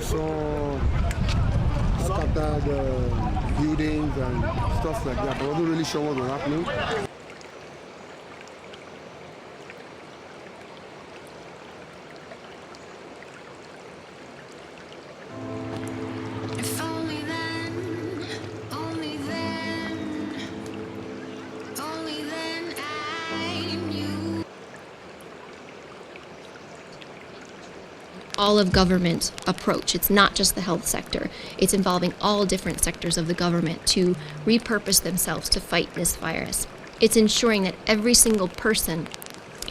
saw scattered buildings and stuff like that, but I wasn't really sure what was happening. All of government approach. It's not just the health sector. It's involving all different sectors of the government to repurpose themselves to fight this virus. It's ensuring that every single person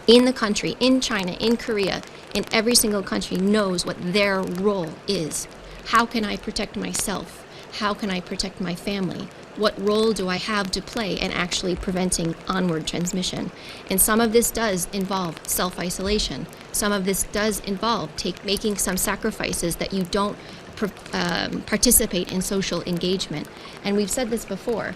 in the country, in China, in Korea, in every single country knows what their role is. How can I protect myself? How can I protect my family? What role do I have to play in actually preventing onward transmission? And some of this does involve self-isolation. Some of this does involve making some sacrifices that you don't participate in social engagement. And we've said this before.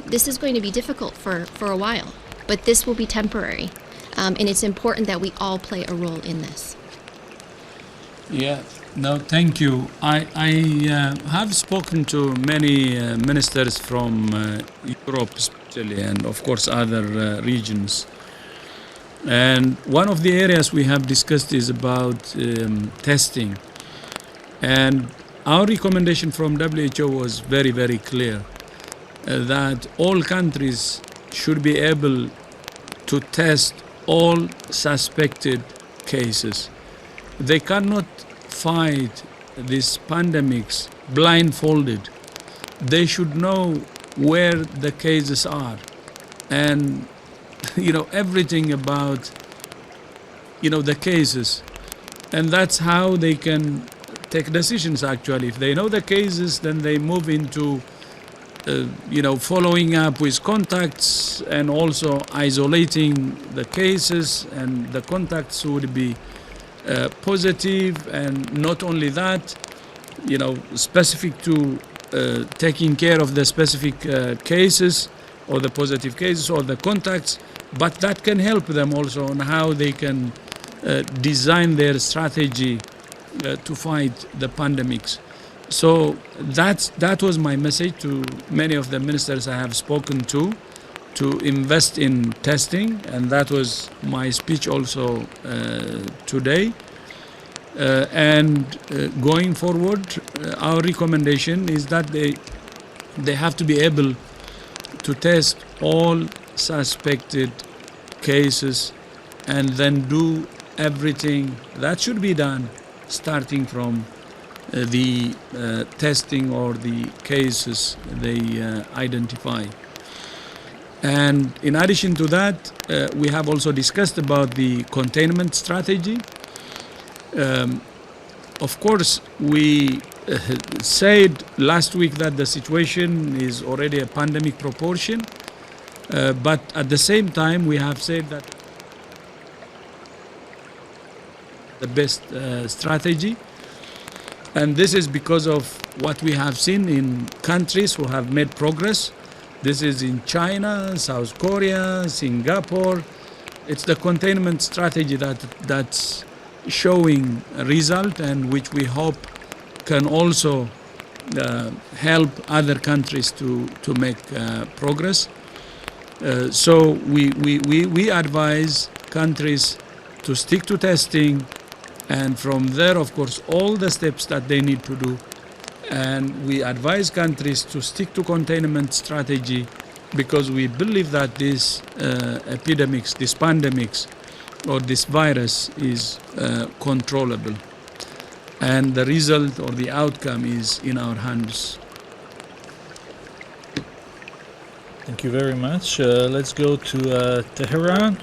This is going to be difficult for a while, but this will be temporary. And it's important that we all play a role in this. Yeah. No, thank you. I have spoken to many ministers from Europe especially, and of course other regions. And one of the areas we have discussed is about testing. And our recommendation from WHO was very, very clear that all countries should be able to test all suspected cases. They cannot fight these pandemics blindfolded. They should know where the cases are and everything about the cases, and that's how they can take decisions. Actually, if they know the cases, then they move into following up with contacts and also isolating the cases, and the contacts would be positive. And not only that, specific to taking care of the specific cases or the positive cases or the contacts, but that can help them also on how they can design their strategy to fight the pandemics. So that was my message to many of the ministers I have spoken to invest in testing, and that was my speech also today. And going forward, our recommendation is that they have to be able to test all suspected cases and then do everything that should be done, starting from the testing or the cases they identify. And in addition to that, we have also discussed about the containment strategy. Of course, we said last week that the situation is already a pandemic proportion, but at the same time, we have said that the best strategy. And this is because of what we have seen in countries who have made progress. This is in China, South Korea, Singapore. It's the containment strategy that's showing a result, and which we hope can also help other countries to make progress. So we advise countries to stick to testing, and from there, of course, all the steps that they need to do. And we advise countries to stick to containment strategy, because we believe that this epidemics, this pandemics, or this virus is controllable, and the result or the outcome is in our hands. Thank you very much. Let's go to Tehran.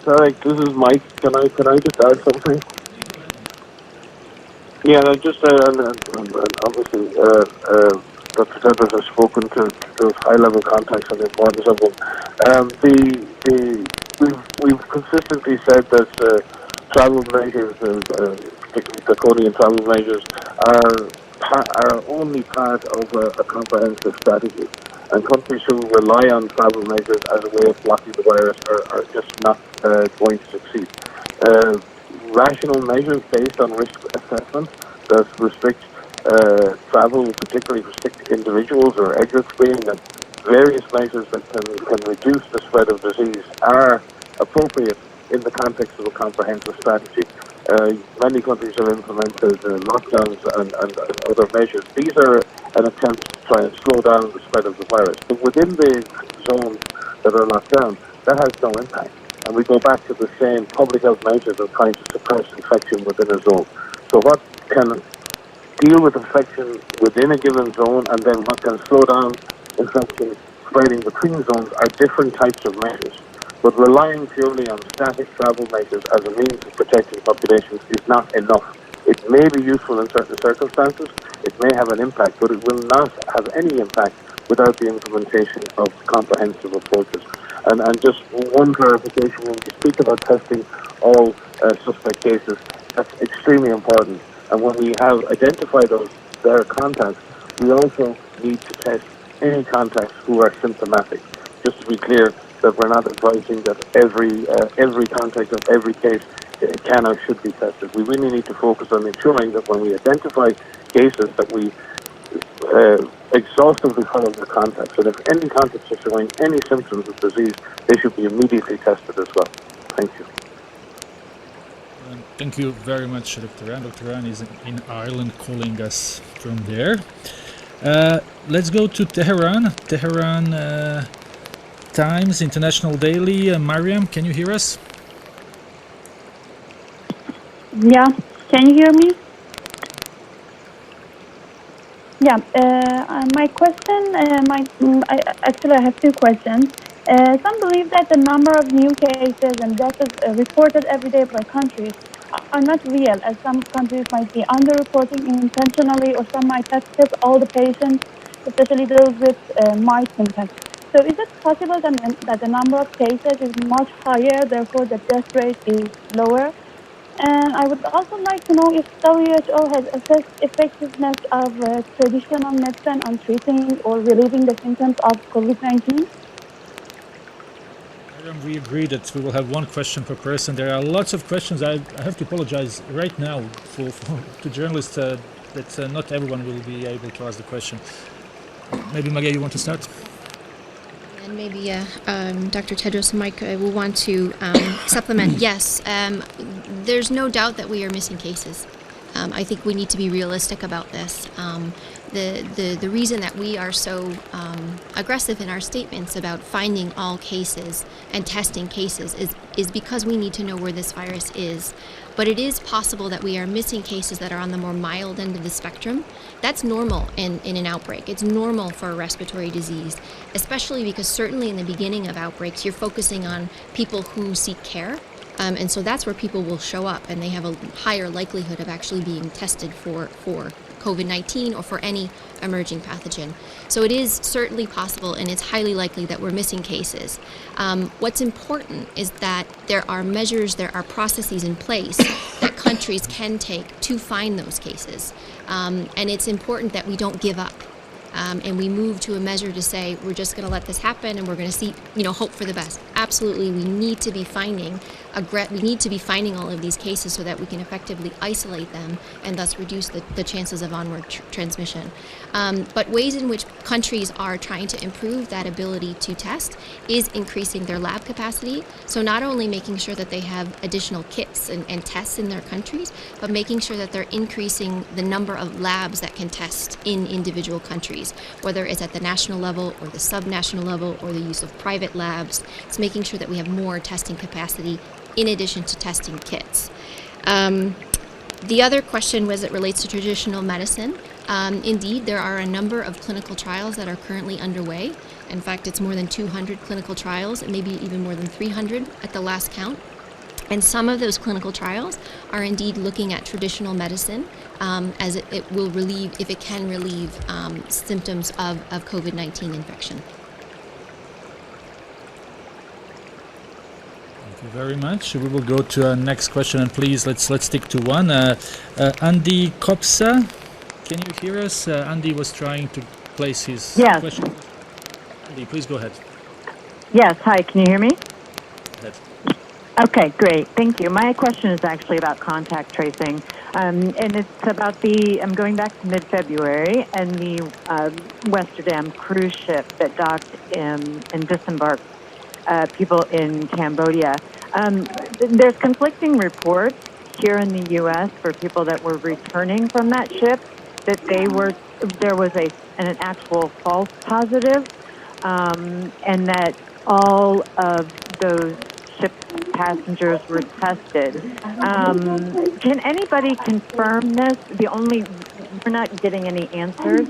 Sorry, this is Mike. Can I just add something? Yeah, just obviously Dr. Tedros has spoken to those high-level contacts and the importance of them. We've consistently said that travel measures, particularly draconian travel measures, are only part of a comprehensive strategy. And countries who rely on travel measures as a way of blocking the virus are just not going to succeed. Rational measures based on risk assessment that restrict travel, particularly restrict individuals or exit screening, and various measures that can reduce the spread of disease are appropriate in the context of a comprehensive strategy. Many countries have implemented lockdowns and other measures. These are an attempt to try and slow down the spread of the virus. But within the zones that are locked down, that has no impact. And we go back to the same public health measures of trying to suppress infection within a zone. So what can deal with infection within a given zone and then what can slow down infection spreading between zones are different types of measures. But relying purely on static travel measures as a means of protecting populations is not enough. It may be useful in certain circumstances, it may have an impact, but it will not have any impact without the implementation of comprehensive approaches. And just one clarification, when we speak about testing all suspect cases, that's extremely important. And when we have identified their contacts, we also need to test any contacts who are symptomatic. Just to be clear, that we're not advising that every contact of every case can or should be tested. We really need to focus on ensuring that when we identify cases that we exhaustively follow their contacts. And if any contacts are showing any symptoms of disease, they should be immediately tested as well. Thank you. Thank you very much, Dr. Ran. Dr. Ran is in Ireland calling us from there. Let's go to Tehran. Tehran Times International Daily. Mariam, can you hear us? Yeah, can you hear me? Yeah, my question, actually I have two questions. Some believe that the number of new cases and deaths reported every day by countries are not real, as some countries might be underreporting intentionally, or some might have kept all the patients, especially those with mild symptoms. So is it possible that the number of cases is much higher, therefore the death rate is lower? And I would also like to know if WHO has assessed effectiveness of traditional medicine on treating or relieving the symptoms of COVID-19. We agree that we will have one question per person. There are lots of questions. I have to apologize right now to journalists that not everyone will be able to ask the question. Maybe Maria, you want to start? And maybe Dr. Tedros and Mike will want to supplement. Yes, there's no doubt that we are missing cases. I think we need to be realistic about this. The reason that we are so aggressive in our statements about finding all cases and testing cases is because we need to know where this virus is. But it is possible that we are missing cases that are on the more mild end of the spectrum. That's normal in an outbreak. It's normal for a respiratory disease, especially because certainly in the beginning of outbreaks, you're focusing on people who seek care. And so that's where people will show up, and they have a higher likelihood of actually being tested for COVID-19 or for any emerging pathogen. So it is certainly possible, and it's highly likely that we're missing cases. What's important is that there are measures, there are processes in place that countries can take to find those cases. And it's important that we don't give up. And we move to a measure to say we're just going to let this happen and we're going to see, hope for the best. Absolutely, we need to be finding all of these cases so that we can effectively isolate them and thus reduce the chances of onward transmission. But ways in which countries are trying to improve that ability to test is increasing their lab capacity. So not only making sure that they have additional kits and tests in their countries, but making sure that they're increasing the number of labs that can test in individual countries, whether it's at the national level or the subnational level or the use of private labs. It's making sure that we have more testing capacity in addition to testing kits. The other question was it relates to traditional medicine. Indeed, there are a number of clinical trials that are currently underway. In fact, it's more than 200 clinical trials, and maybe even more than 300 at the last count. And some of those clinical trials are indeed looking at traditional medicine as it will relieve, if it can relieve symptoms of COVID-19 infection. Thank you very much. We will go to our next question, and please let's stick to one. Andy Kopsa, can you hear us? Andy was trying to place his question. Andy, please go ahead. Yes, hi, can you hear me? Go ahead. Okay, great. Thank you. My question is actually about contact tracing. And it's about I'm going back to mid-February, and the Westerdam cruise ship that docked and disembarked people in Cambodia. There's conflicting reports here in the U.S. for people that were returning from that ship that there was an actual false positive, and that all of those ship passengers were tested. Can anybody confirm this? We're not getting any answers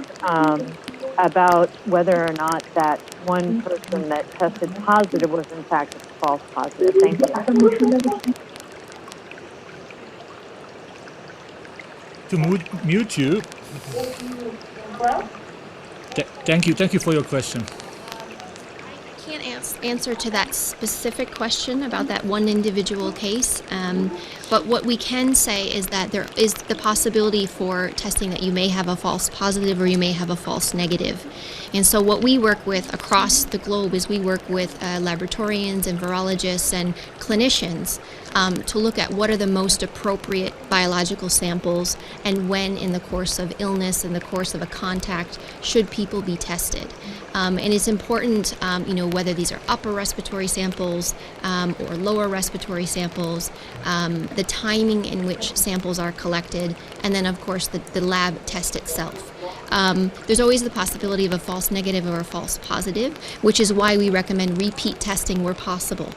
about whether or not that one person that tested positive was in fact a false positive. Thank you. To mute you. Thank you for your question. I can't answer to that specific question about that one individual case, but what we can say is that there is the possibility for testing that you may have a false positive or you may have a false negative. And so what we work with across the globe is we work with laboratorians and virologists and clinicians to look at what are the most appropriate biological samples and when in the course of illness, in the course of a contact, should people be tested. And it's important, whether these are upper respiratory samples or lower respiratory samples, the timing in which samples are collected, and then of course the lab test itself. There's always the possibility of a false negative or a false positive, which is why we recommend repeat testing where possible.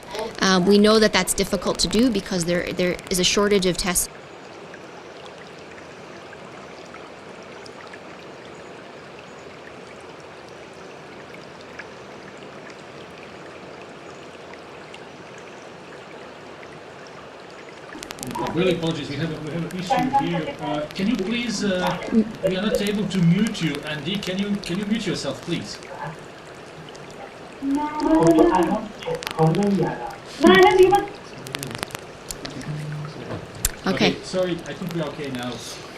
We know that that's difficult to do because there is a shortage of tests. Really apologies, we have an issue here. Can you please? We are not able to mute you, Andy. Can you mute yourself, please? Okay. Sorry, I think we're okay now.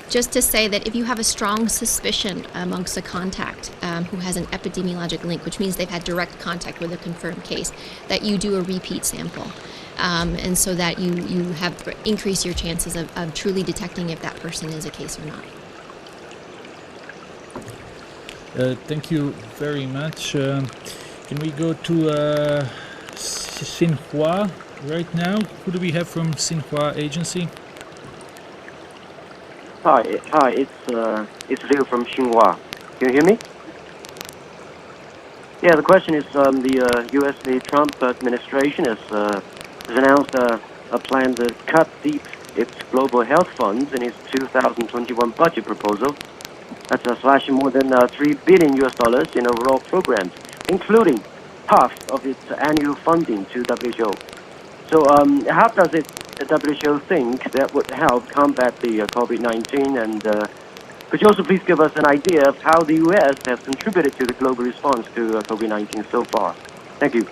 Just to say that if you have a strong suspicion amongst a contact who has an epidemiologic link, which means they've had direct contact with a confirmed case, that you do a repeat sample. And so that you have increase your chances of truly detecting if that person is a case or not. Thank you very much. Can we go to Xinhua right now? Who do we have from Xinhua Agency? Hi, it's Liu from Xinhua. Can you hear me? Yeah, the question is the U.S. Trump administration has announced a plan to cut deep its global health funds in its 2021 budget proposal. That's slashing more than $3 billion in overall programs, including half of its annual funding to WHO. So how does the WHO think that would help combat the COVID-19? And could you also please give us an idea of how the U.S. has contributed to the global response to COVID-19 so far? Thank you.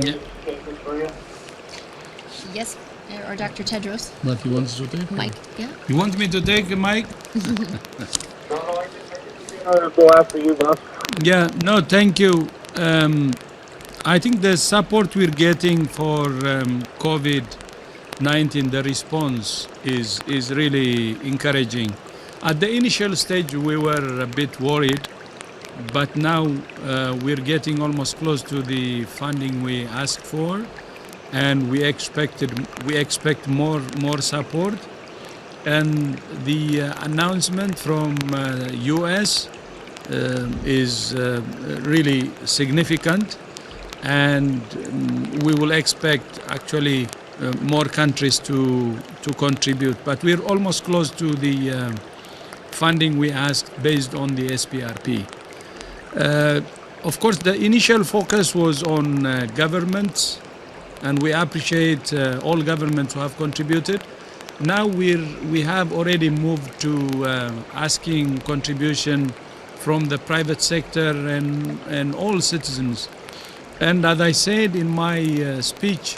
Yeah. Yes, or Dr. Tedros. But he wants to take Mike, yeah. You want me to take a mic? I'll go after you, boss. Yeah, no, thank you. I think the support we're getting for COVID-19, the response is really encouraging. At the initial stage, we were a bit worried, but now we're getting almost close to the funding we asked for, and we expect more support. And the announcement from US is really significant, and we will expect actually more countries to contribute. But we're almost close to the funding we asked based on the SPRP. Of course, the initial focus was on governments, and we appreciate all governments who have contributed. Now we have already moved to asking contribution from the private sector and all citizens. And as I said in my speech,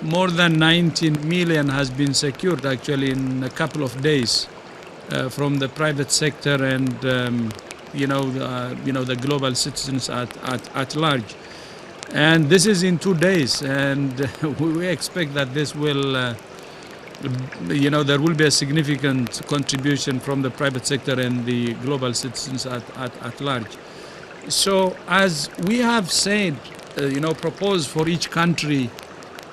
more than 19 million has been secured actually in a couple of days from the private sector and the global citizens at large. And this is in 2 days, and we expect that this will, there will be a significant contribution from the private sector and the global citizens at large. So as we have said, propose for each country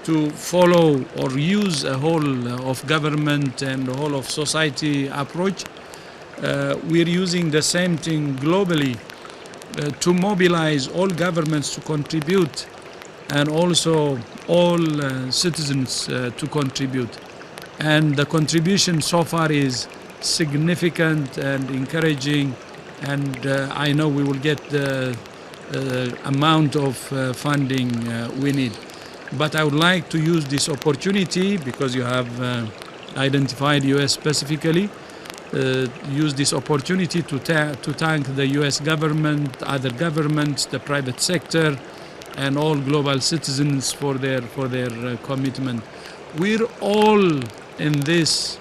to follow or use a whole of government and a whole of society approach, we're using the same thing globally to mobilize all governments to contribute and also all citizens to contribute. And the contribution so far is significant and encouraging, and I know we will get the amount of funding we need. But I would like to use this opportunity, because you have identified US specifically, use this opportunity to thank the US government, other governments, the private sector, and all global citizens for their commitment. We're all in this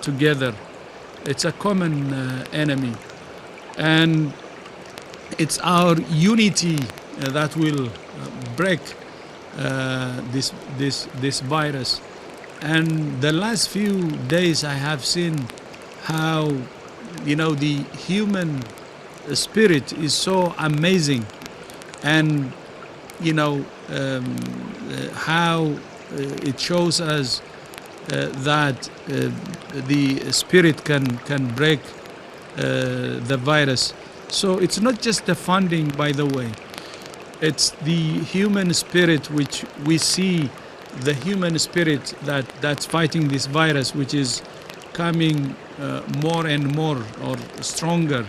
together. It's a common enemy, and it's our unity that will break this virus. And the last few days I have seen how the human spirit is so amazing, and how it shows us that the spirit can break the virus. So it's not just the funding, by the way, it's the human spirit, which we see, the human spirit that's fighting this virus, which is coming more and more or stronger,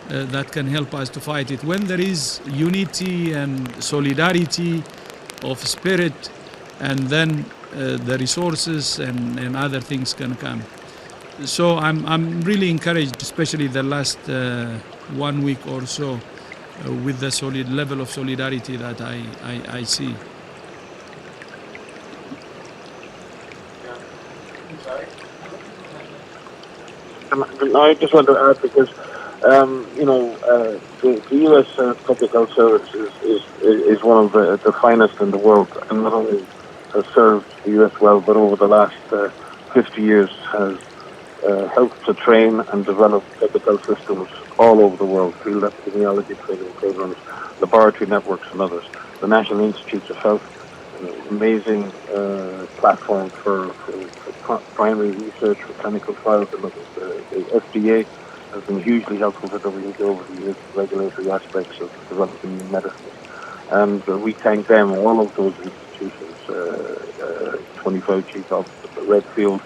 that can help us to fight it. When there is unity and solidarity of spirit, and then the resources and other things can come. So I'm really encouraged, especially the last 1 week or so, with the solid level of solidarity that I see. I just want to add, because the U.S. Public Health Service is one of the finest in the world, and not only has served the U.S. well, but over the last 50 years has helped to train and develop public health systems all over the world, field epidemiology training programs, laboratory networks, and others. The National Institutes of Health, an amazing platform for primary research, for clinical trials, and others. The FDA has been hugely helpful to WHO over the years, regulatory aspects of developing new medicines. And we thank them, all of those institutions, Tony Fauci, Redfield,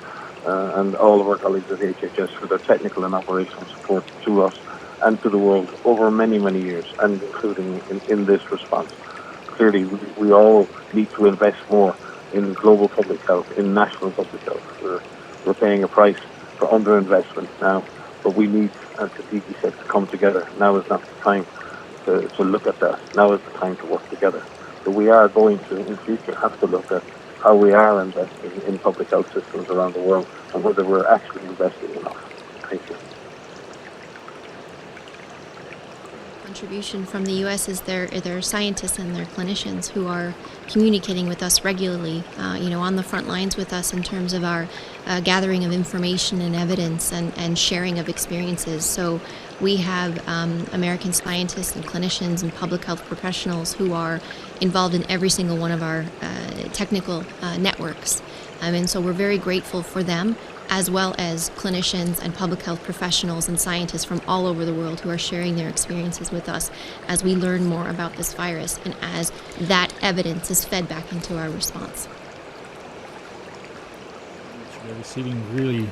and all of our colleagues at HHS for their technical and operational support to us and to the world over many, many years, and including in this response. Clearly, we all need to invest more in global public health, in national public health. We're paying a price for underinvestment now, but we need, as the DG said, to come together. Now is not the time to look at that. Now is the time to work together. So we are going to, in future, have to look at how we are investing in public health systems around the world and whether we're actually investing enough. Thank you. Contribution from the U.S. is their scientists and their clinicians who are communicating with us regularly, on the front lines with us in terms of our gathering of information and evidence and sharing of experiences. So we have American scientists and clinicians and public health professionals who are involved in every single one of our technical networks. And so we're very grateful for them, as well as clinicians and public health professionals and scientists from all over the world who are sharing their experiences with us as we learn more about this virus and as that evidence is fed back into our response. We're receiving really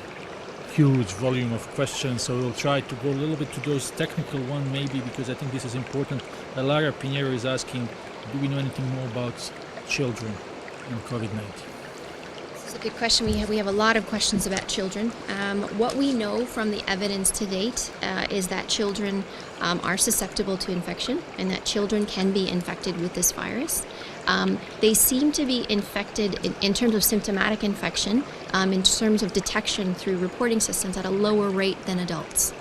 huge volume of questions, so we'll try to go a little bit to those technical one maybe, because I think this is important. Lara Pinheiro is asking, do we know anything more about children and COVID-19? It's a good question. We have a lot of questions about children. What we know from the evidence to date is that children are susceptible to infection, and that children can be infected with this virus. They seem to be infected in terms of symptomatic infection, in terms of detection through reporting systems at a lower rate than adults.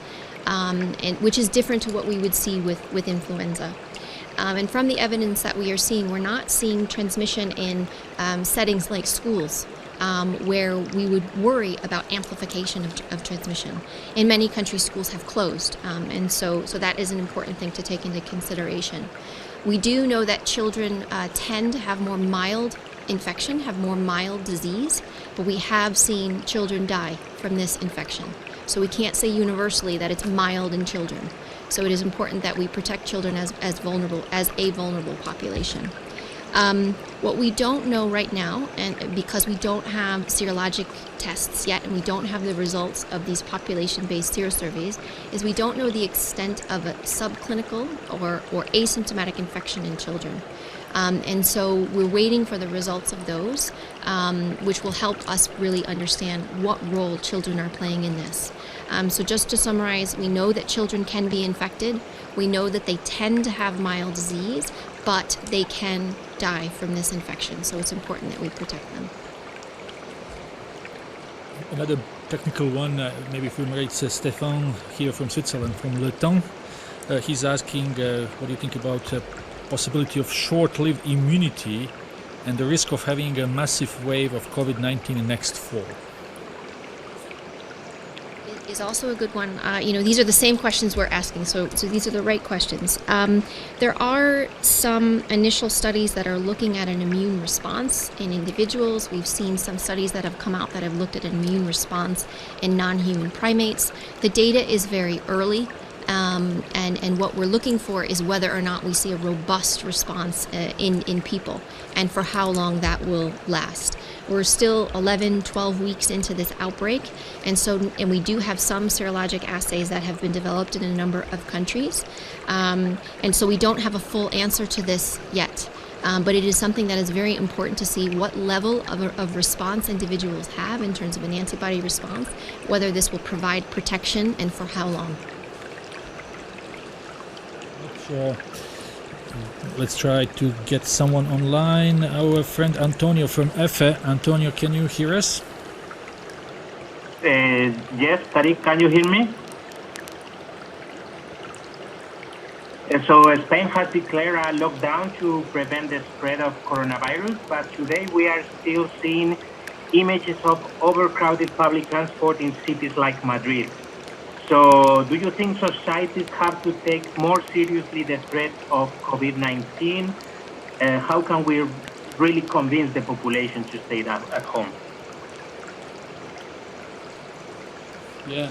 and which is different to what we would see with influenza. And from the evidence that we are seeing, we're not seeing transmission in settings like schools, where we would worry about amplification of transmission. In many countries, schools have closed, and so that is an important thing to take into consideration. We do know that children tend to have more mild infection, have more mild disease, but we have seen children die from this infection. So we can't say universally that it's mild in children. So it is important that we protect children as a vulnerable population. What we don't know right now, and because we don't have serologic tests yet, and we don't have the results of these population-based serosurveys, is we don't know the extent of a subclinical or asymptomatic infection in children. And so we're waiting for the results of those, which will help us really understand what role children are playing in this. So just to summarize, we know that children can be infected. We know that they tend to have mild disease, but they can die from this infection. So it's important that we protect them. Another technical one, maybe from Stefan here from Switzerland, from Le Temps. He's asking, what do you think about possibility of short-lived immunity and the risk of having a massive wave of COVID-19 next fall? Is also a good one. These are the same questions we're asking, so these are the right questions. There are some initial studies that are looking at an immune response in individuals. We've seen some studies that have come out that have looked at an immune response in non-human primates. The data is very early. And what we're looking for is whether or not we see a robust response in people, and for how long that will last. We're still 11, 12 weeks into this outbreak, and we do have some serologic assays that have been developed in a number of countries, and so we don't have a full answer to this yet. But it is something that is very important to see what level of response individuals have in terms of an antibody response, whether this will provide protection, and for how long. Let's try to get someone online. Our friend Antonio from EFE. Antonio, can you hear us? Yes, Tariq, can you hear me? So Spain has declared a lockdown to prevent the spread of coronavirus, but today we are still seeing images of overcrowded public transport in cities like Madrid. So do you think societies have to take more seriously the threat of COVID-19? How can we really convince the population to stay at home? Yeah.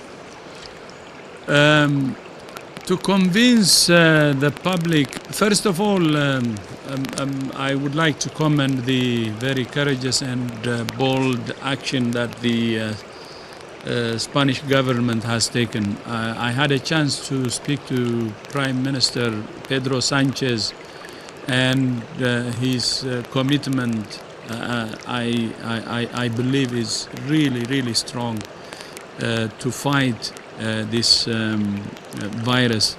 To convince the public, first of all, I would like to commend the very courageous and bold action that the Spanish government has taken. I had a chance to speak to Prime Minister Pedro Sanchez, and his commitment, I believe, is really, really strong to fight this virus.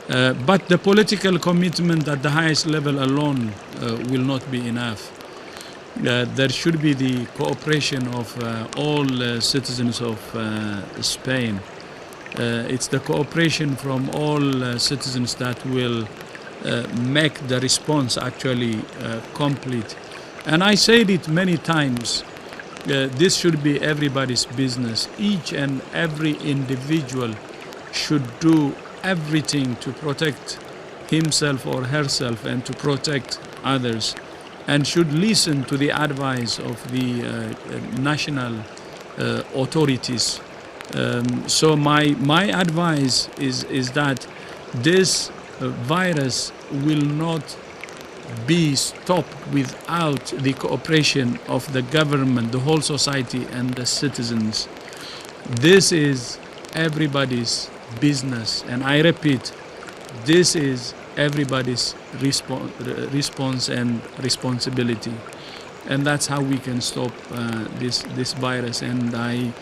But the political commitment at the highest level alone will not be enough. There should be the cooperation of all citizens of Spain. It's the cooperation from all citizens that will make the response actually complete. And I said it many times, this should be everybody's business. Each and every individual should do everything to protect himself or herself and to protect others, and should listen to the advice of the national authorities. So my advice is that this virus will not be stopped without the cooperation of the government, the whole society, and the citizens. This is everybody's business, and I repeat, this is everybody's response and responsibility, and that's how we can stop this virus. And I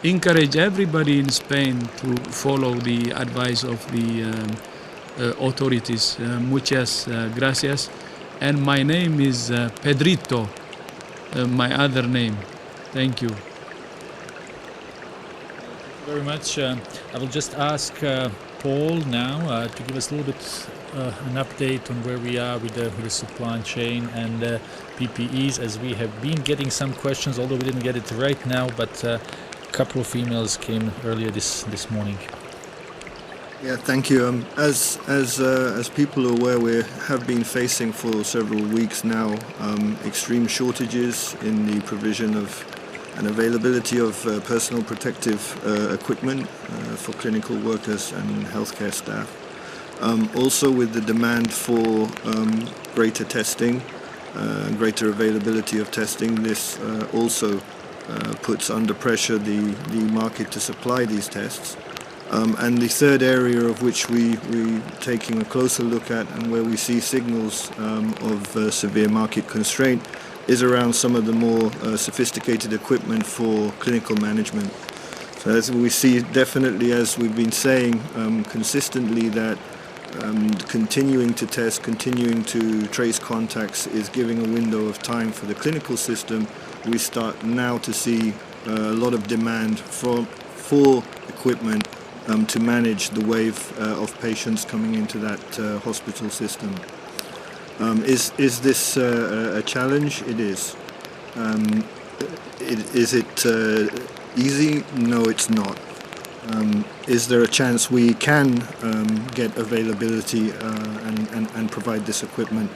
encourage everybody in Spain to follow the advice of the authorities. Muchas gracias. And my name is Pedrito, my other name. Thank you. Very much. I will just ask Paul now to give us a little bit an update on where we are with the supply chain and PPEs, as we have been getting some questions, although we didn't get it right now, but a couple of emails came earlier this morning. Yeah, thank you. As people are aware, we have been facing for several weeks now extreme shortages in the provision of and availability of personal protective equipment for clinical workers and healthcare staff. Also with the demand for greater testing, greater availability of testing, this also puts under pressure the market to supply these tests. And the third area of which we're taking a closer look at and where we see signals of severe market constraint is around some of the more sophisticated equipment for clinical management. So as we see, definitely, as we've been saying consistently, that continuing to test, continuing to trace contacts is giving a window of time for the clinical system. We start now to see a lot of demand for equipment to manage the wave of patients coming into that hospital system. Is this a challenge? It is. Is it easy? No, it's not. Is there a chance we can get availability and provide this equipment?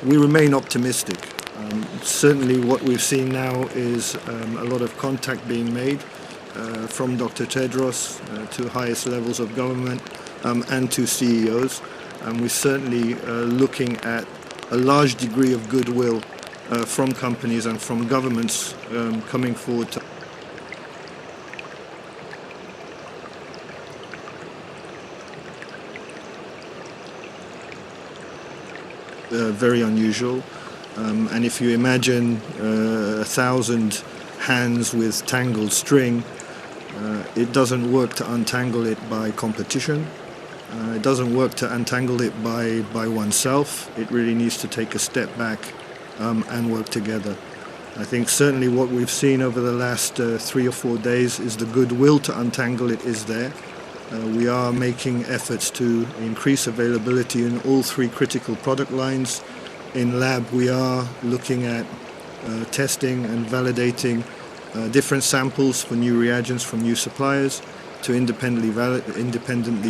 We remain optimistic. Certainly what we've seen now is a lot of contact being made from Dr. Tedros to highest levels of government and to CEOs. And we're certainly looking at a large degree of goodwill from companies and from governments coming forward to very unusual. And if you imagine 1,000 hands with tangled string, it doesn't work to untangle it by competition. It doesn't work to untangle it by oneself. It really needs to take a step back and work together. I think certainly what we've seen over the last 3 or 4 days is the goodwill to untangle it is there. We are making efforts to increase availability in all 3 critical product lines. In lab, we are looking at testing and validating different samples for new reagents from new suppliers to independently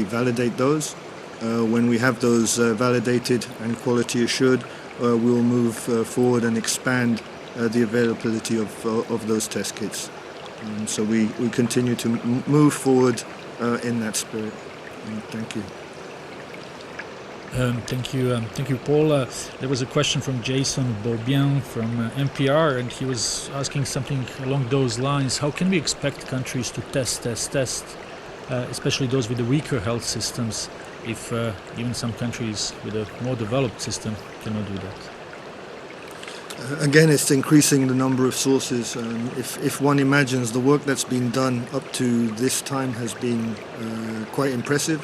validate those. When we have those validated and quality assured, we'll move forward and expand the availability of those test kits. So we continue to move forward in that spirit. Thank you. Thank you, Paul. There was a question from Jason Beaubien from NPR, and he was asking something along those lines. How can we expect countries to test, especially those with the weaker health systems, if even some countries with a more developed system cannot do that? Again, it's increasing the number of sources. If one imagines the work that's been done up to this time has been quite impressive.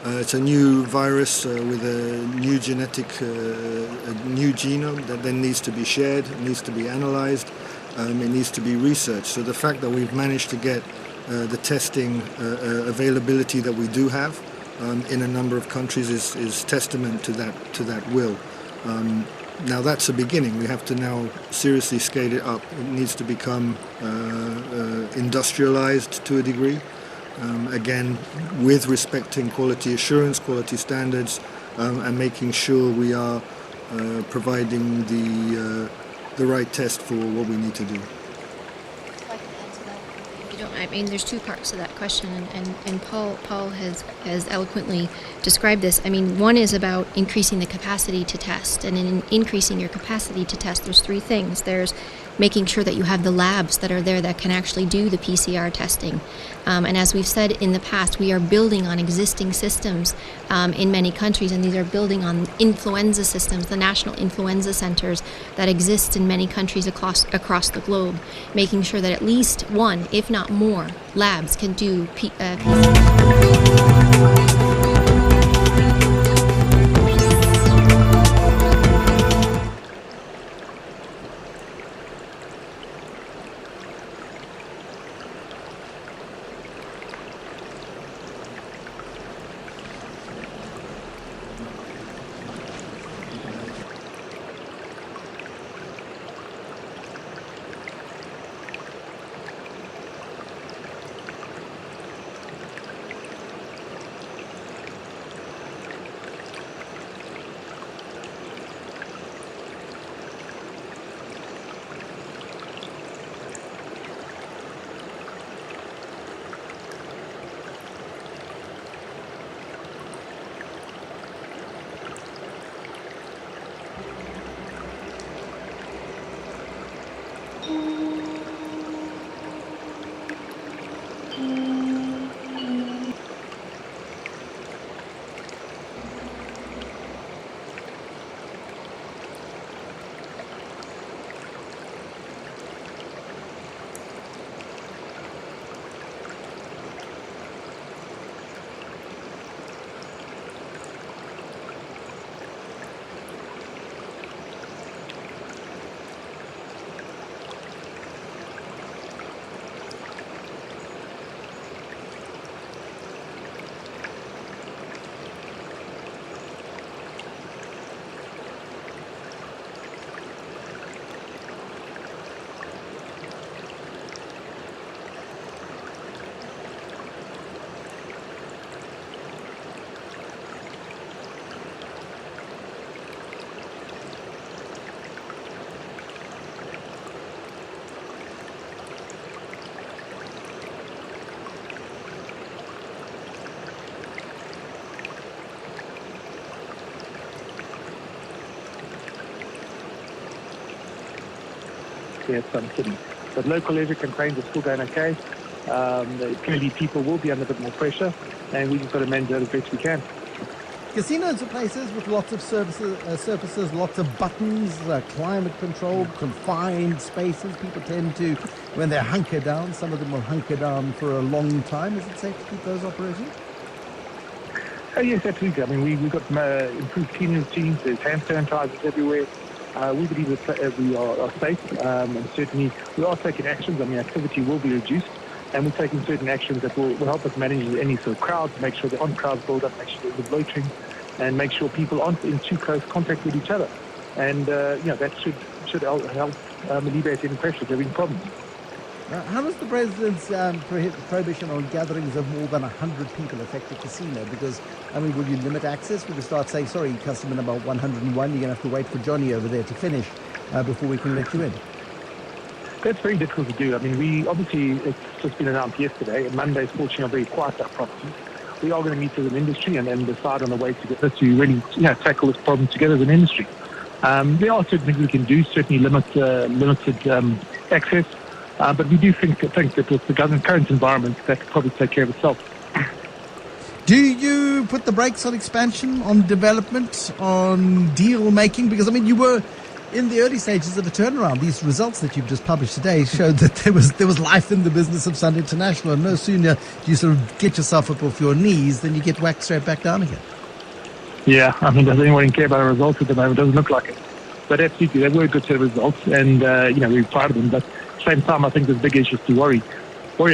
It's a new virus with a new genetic, a new genome that then needs to be shared, it needs to be analyzed, it needs to be researched. So the fact that we've managed to get the testing availability that we do have in a number of countries is testament to that will. Now that's a beginning. We have to now seriously scale it up. It needs to become industrialized to a degree. Again, with respecting quality assurance, quality standards, and making sure we are providing the right test for what we need to do. I mean, there's 2 parts to that question, and Paul has eloquently described this. I mean, one is about increasing the capacity to test, and in increasing your capacity to test, there's 3 things. There's making sure that you have the labs that are there that can actually do the PCR testing. And as we've said in the past, we are building on existing systems in many countries, and these are building on influenza systems, the national influenza centers that exist in many countries across the globe, making sure that at least 1, if not more, labs can do PCR. there at some cities. But local leisure campaigns are still going okay. Clearly people will be under a bit more pressure, and we just got to manage that as best we can. Casinos are places with lots of surfaces, lots of buttons, climate control, confined spaces. People tend to, when they hunker down, some of them will hunker down for a long time. Is it safe to keep those operating? Yes, absolutely. I mean, we've got improved cleaning routines. There's hand sanitizers everywhere. We believe that we are safe, and certainly we are taking actions. I mean, activity will be reduced, and we're taking certain actions that will help us manage any sort of crowds, make sure the on-crowds build up, make sure there's loitering, and make sure people aren't in too close contact with each other. And, that should help alleviate any pressures, there being problems. How does the President's prohibition on gatherings of more than 100 people affect the casino? Because, I mean, will you limit access? Will you start saying, sorry, customer number 101, you're going to have to wait for Johnny over there to finish before we can let you in? That's very difficult to do. I mean, it's just been announced yesterday, and Mondays, fortunately, are very quiet at properties. We are going to meet as an industry and then decide on the way to really tackle this problem together as an industry. There are certain things we can do, certainly limited access, but we do think that with the current environment, that could probably take care of itself. Do you put the brakes on expansion, on development, on deal making? Because, I mean, you were in the early stages of a turnaround. These results that you've just published today showed that there was life in the business of Sun International, and no sooner do you sort of get yourself up off your knees than you get whacked straight back down again. Yeah, I mean, does anyone care about our results at the moment? It doesn't look like it. But absolutely, they were a good set of results, and we're proud of them. But at the same time, I think there's big issues to worry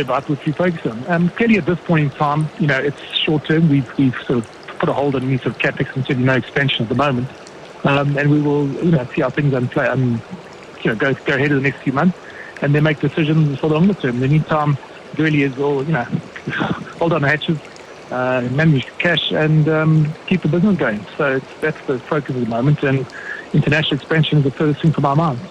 about, which we focus on. Clearly, at this point in time, it's short term. We've sort of put a hold on any sort of capex and certainly no expansion at the moment. And we will, see how things unplay, go ahead in the next few months, and then make decisions for the longer term. In the meantime, it really is all, hold on the hatches, manage cash, and keep the business going. So that's the focus at the moment, and international expansion is the furthest thing from our minds.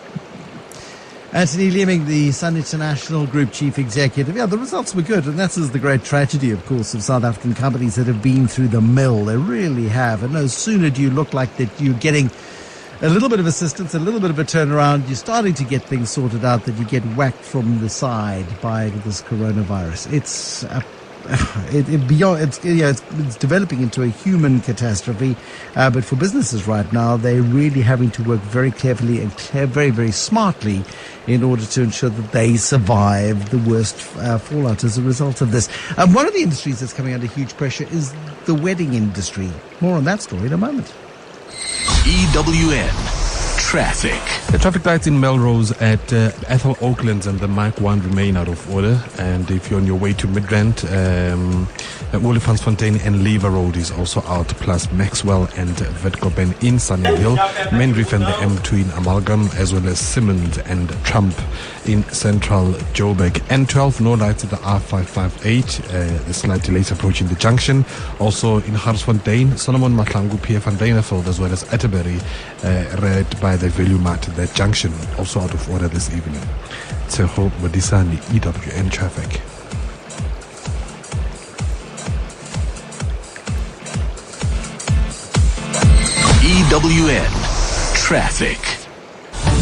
Anthony Leeming, the Sun International Group Chief Executive. Yeah, the results were good, and that's the great tragedy, of course, of South African companies that have been through the mill. They really have. And no sooner do you look like that you're getting a little bit of assistance, a little bit of a turnaround, you're starting to get things sorted out, that you get whacked from the side by this coronavirus. It's developing into a human catastrophe, but for businesses right now, they're really having to work very carefully and very, very smartly in order to ensure that they survive the worst fallout as a result of this. One of the industries that's coming under huge pressure is the wedding industry. More on that story in a moment. EWN Traffic. The traffic lights in Melrose at Ethel Oaklands and the Mike 1 remain out of order. And if you're on your way to Midrand, Olifantsfontein and Lever Road is also out, plus Maxwell and Vetkopen in Sunninghill, Mendriff and the M2 in Amalgam, as well as Simmond and Trump in Central Joburg. N12, no lights at the R558, the slight delays approaching the junction. Also in Garsfontein, Solomon Mahlangu, PF van Dyneveld, as well as Atterbury, red by the Value Mart at that junction, also out of order this evening. Tseho Modisani, EWN Traffic. EWN Traffic.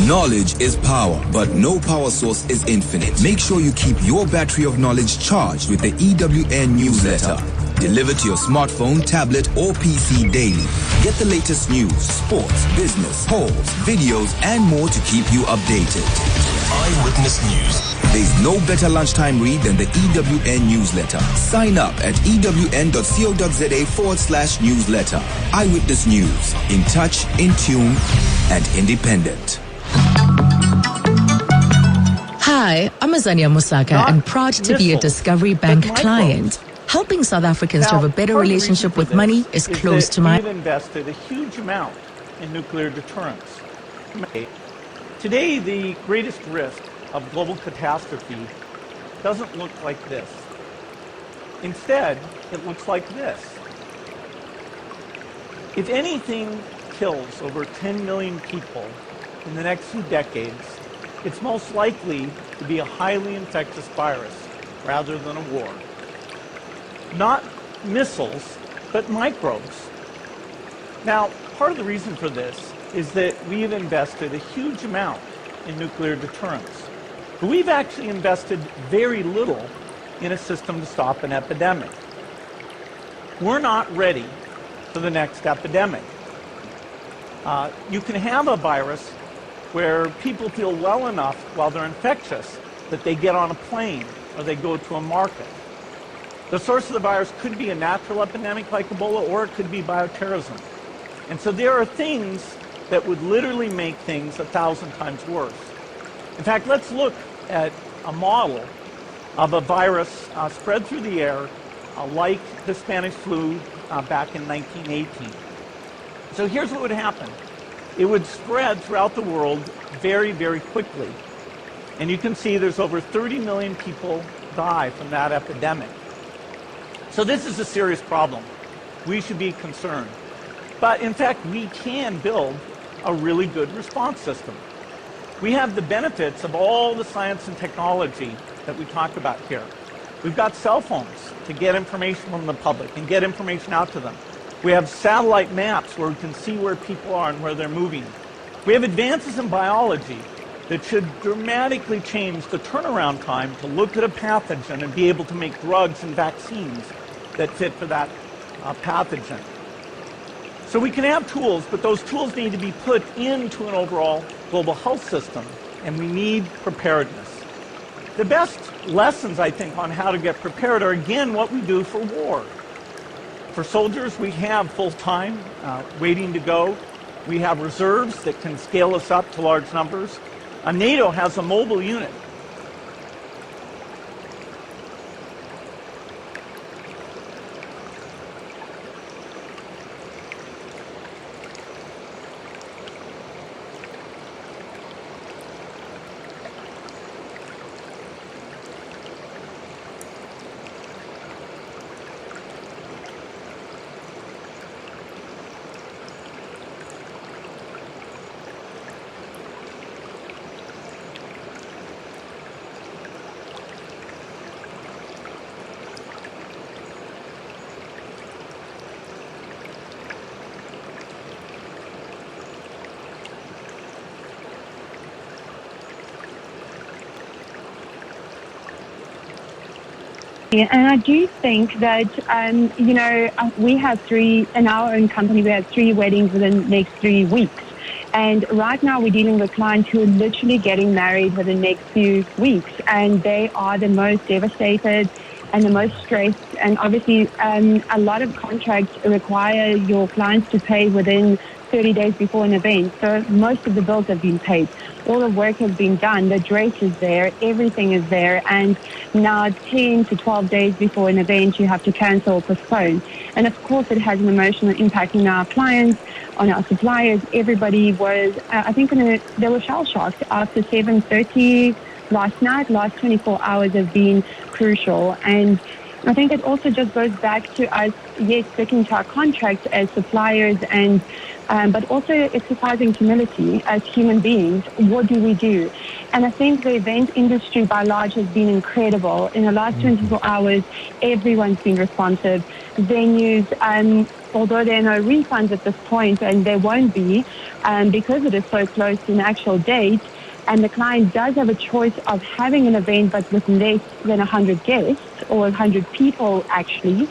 Knowledge is power, but no power source is infinite. Make sure you keep your battery of knowledge charged with the EWN newsletter. Delivered to your smartphone, tablet, or PC daily. Get the latest news, sports, business, polls, videos, and more to keep you updated. Eyewitness News. There's no better lunchtime read than the EWN newsletter. Sign up at ewn.co.za/newsletter. Eyewitness News. In touch, in tune, and independent. Hi, I'm Azania Musaka and proud to be a Discovery Bank client. Helping South Africans to have a better relationship with money is close to my... We've invested a huge amount in nuclear deterrence. Today, the greatest risk of global catastrophe doesn't look like this. Instead, it looks like this. If anything kills over 10 million people in the next few decades, it's most likely to be a highly infectious virus rather than a war. Not missiles, but microbes. Now, part of the reason for this is that we've invested a huge amount in nuclear deterrence. But we've actually invested very little in a system to stop an epidemic. We're not ready for the next epidemic. You can have a virus where people feel well enough while they're infectious that they get on a plane or they go to a market. The source of the virus could be a natural epidemic like Ebola, or it could be bioterrorism. And so there are things that would literally make things 1,000 times worse. In fact, let's look at a model of a virus spread through the air like the Spanish flu back in 1918. So here's what would happen. It would spread throughout the world very, very quickly. And you can see there's over 30 million people die from that epidemic. So this is a serious problem. We should be concerned. But in fact, we can build a really good response system. We have the benefits of all the science and technology that we talk about here. We've got cell phones to get information from the public and get information out to them. We have satellite maps where we can see where people are and where they're moving. We have advances in biology that should dramatically change the turnaround time to look at a pathogen and be able to make drugs and vaccines that fit for that pathogen. So we can have tools, but those tools need to be put into an overall global health system, and we need preparedness. The best lessons, I think, on how to get prepared are, again, what we do for war. For soldiers, we have full-time waiting to go. We have reserves that can scale us up to large numbers. NATO has a mobile unit. And I do think that, we have in our own company, we have 3 weddings within the next 3 weeks. And right now we're dealing with clients who are literally getting married within the next few weeks. And they are the most devastated and the most stressed. And obviously, a lot of contracts require your clients to pay within 30 days before an event. So most of the bills have been paid. All the work has been done. The dress is there. Everything is there. And now 10 to 12 days before an event, you have to cancel or postpone. And of course, it has an emotional impact on our clients, on our suppliers. Everybody was, they were shell-shocked after 7:30 last night. Last 24 hours have been crucial. And I think it also just goes back to us, yes, sticking to our contracts as suppliers, and but also exercising humility as human beings. What do we do? And I think the event industry by large has been incredible. In the last 24 hours, everyone's been responsive. Venues, although there are no refunds at this point, and there won't be, because it is so close to an actual date, and the client does have a choice of having an event but with less than 100 guests or 100 people actually.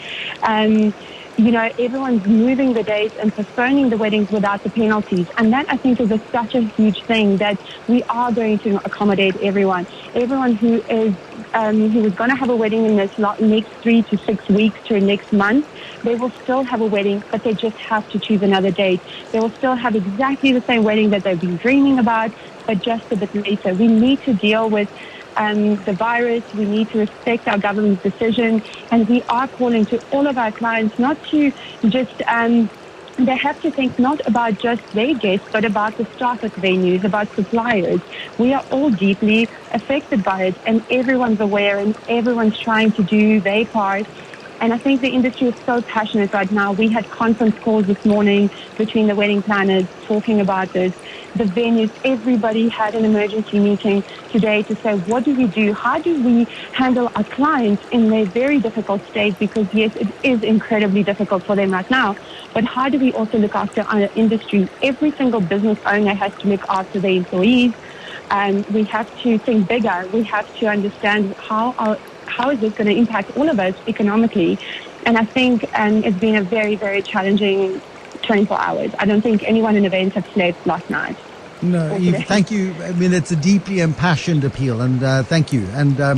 Everyone's moving the dates and postponing the weddings without the penalties. And that, I think, is such a huge thing, that we are going to accommodate everyone. Everyone who is going to have a wedding in this next 3 to 6 weeks to next month, they will still have a wedding, but they just have to choose another date. They will still have exactly the same wedding that they've been dreaming about, but just a bit later. We need to deal with the virus. We need to respect our government's decision, and we are calling to all of our clients not to just they have to think not about just their guests, but about the staff at venues, about suppliers. We are all deeply affected by it, and everyone's aware, and everyone's trying to do their part. And I think the industry is so passionate right now. We had conference calls this morning between the wedding planners talking about this. The venues, everybody had an emergency meeting today to say, what do we do? How do we handle our clients in their very difficult state? Because yes, it is incredibly difficult for them right now. But how do we also look after our industry? Every single business owner has to look after their employees. And we have to think bigger. We have to understand how is this going to impact all of us economically. And I think it's been a very, very challenging 24 hours. I don't think anyone in events have slept last night. No, Eve, thank you. I mean, it's a deeply impassioned appeal, and thank you. And there are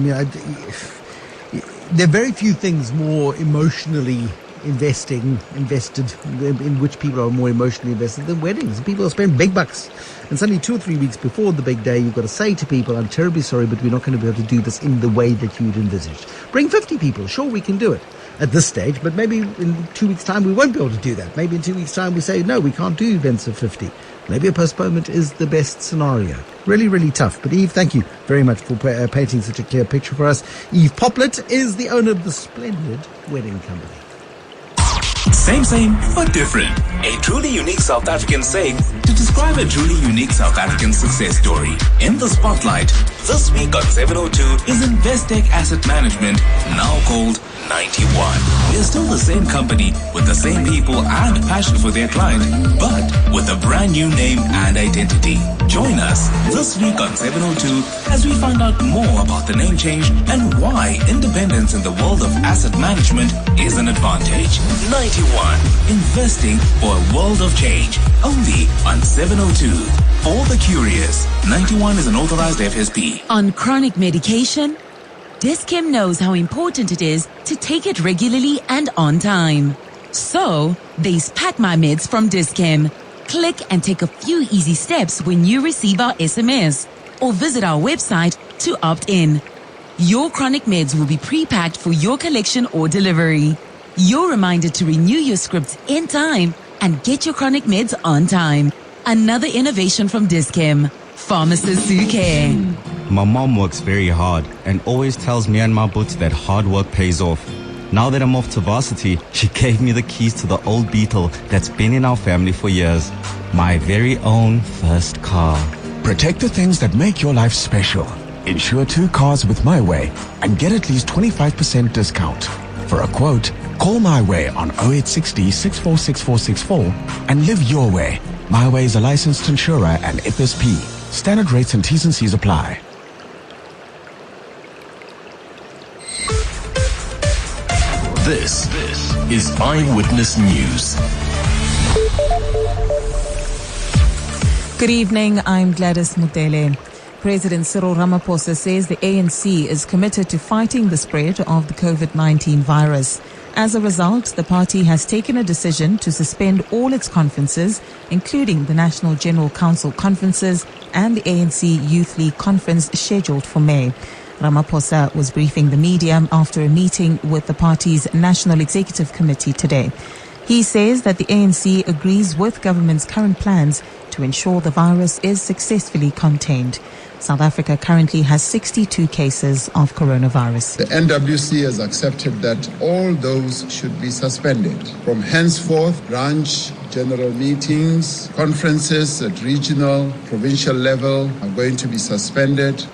very few things more emotionally invested, in which people are more emotionally invested than weddings. People spend big bucks. And suddenly 2 or 3 weeks before the big day, you've got to say to people, I'm terribly sorry, but we're not going to be able to do this in the way that you'd envisaged. Bring 50 people. Sure, we can do it at this stage, but maybe in 2 weeks' time, we won't be able to do that. Maybe in 2 weeks' time, we say, no, we can't do events of 50. Maybe a postponement is the best scenario. Really, really tough. But Eve, thank you very much for painting such a clear picture for us. Eve Poplet is the owner of the splendid wedding company. Same, but different. A truly unique South African saying to describe a truly unique South African success story. In the spotlight, this week on 702 is Investec Asset Management, now called 91. We're still the same company with the same people and passion for their client, but with a brand new name and identity. Join us this week on 702 as we find out more about the name change and why independence in the world of asset management is an advantage. 91. Investing for a world of change. Only on 702. For the curious, 91 is an authorized FSP. On chronic medication, Dis-Chem knows how important it is to take it regularly and on time. So, there's Pack My Meds from Dis-Chem. Click and take a few easy steps when you receive our SMS or visit our website to opt in. Your chronic meds will be pre-packed for your collection or delivery. You're reminded to renew your scripts in time and get your chronic meds on time. Another innovation from Dis-Chem. Pharmacists who care. My mom works very hard and always tells me and my boots that hard work pays off. Now that I'm off to varsity, she gave me the keys to the old Beetle that's been in our family for years. My very own first car. Protect the things that make your life special. Insure 2 cars with My Way and get at least 25% discount. For a quote, call My Way on 0860 646464 and live your way. My Way is a licensed insurer and FSP. Standard rates and T's and C's apply. This is Eyewitness News. Good evening, I'm Gladys Mutele. President Cyril Ramaphosa says the ANC is committed to fighting the spread of the COVID-19 virus. As a result, the party has taken a decision to suspend all its conferences, including the National General Council conferences and the ANC Youth League conference scheduled for May. Ramaphosa was briefing the media after a meeting with the party's National Executive Committee today. He says that the ANC agrees with government's current plans to ensure the virus is successfully contained. South Africa currently has 62 cases of coronavirus. The NWC has accepted that all those should be suspended. From henceforth, branch general meetings, conferences at regional, provincial level are going to be suspended.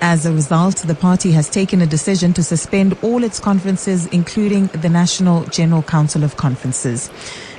As a result, the party has taken a decision to suspend all its conferences, including the National General Council of Conferences.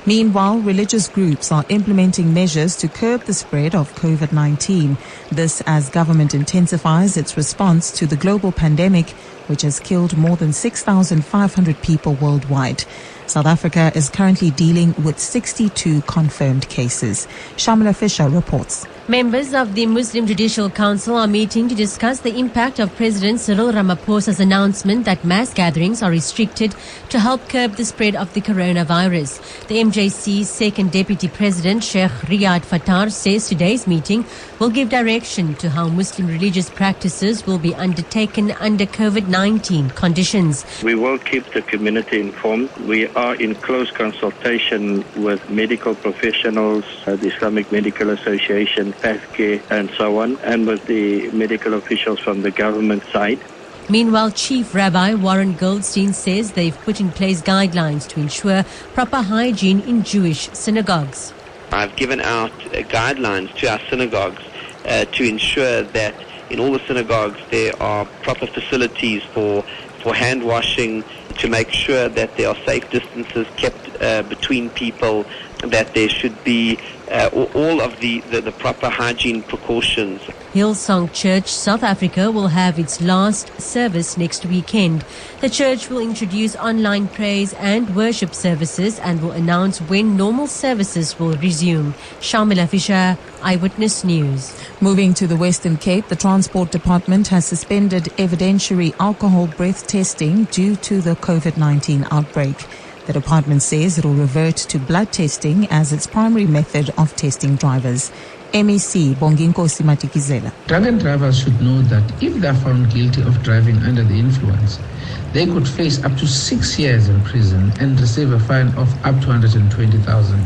Meanwhile, religious groups are implementing measures to curb the spread of COVID-19. This as government intensifies its response to the global pandemic, which has killed more than 6,500 people worldwide. South Africa is currently dealing with 62 confirmed cases. Shamla Fisher reports. Members of the Muslim Judicial Council are meeting to discuss the impact of President Cyril Ramaphosa's announcement that mass gatherings are restricted to help curb the spread of the coronavirus. The MJC's second deputy president, Sheikh Riyad Fattar, says today's meeting will give direction to how Muslim religious practices will be undertaken under COVID-19 conditions. We will keep the community informed. We are in close consultation with medical professionals, the Islamic Medical Association, PATHCare and so on, and with the medical officials from the government side. Meanwhile, Chief Rabbi Warren Goldstein says they've put in place guidelines to ensure proper hygiene in Jewish synagogues. I've given out guidelines to our synagogues to ensure that in all the synagogues there are proper facilities for hand washing, to make sure that there are safe distances kept between people, that there should be all of the proper hygiene precautions. Hillsong Church South Africa will have its last service next weekend. The church will introduce online praise and worship services and will announce when normal services will resume. Shamila Fisher, Eyewitness News. Moving to the Western Cape, the Transport Department has suspended evidentiary alcohol breath testing due to the COVID-19 outbreak. The department says it will revert to blood testing as its primary method of testing drivers. MEC Bonginkosi Matikizela. Drunk drivers should know that if they are found guilty of driving under the influence, they could face up to 6 years in prison and receive a fine of up to 120,000.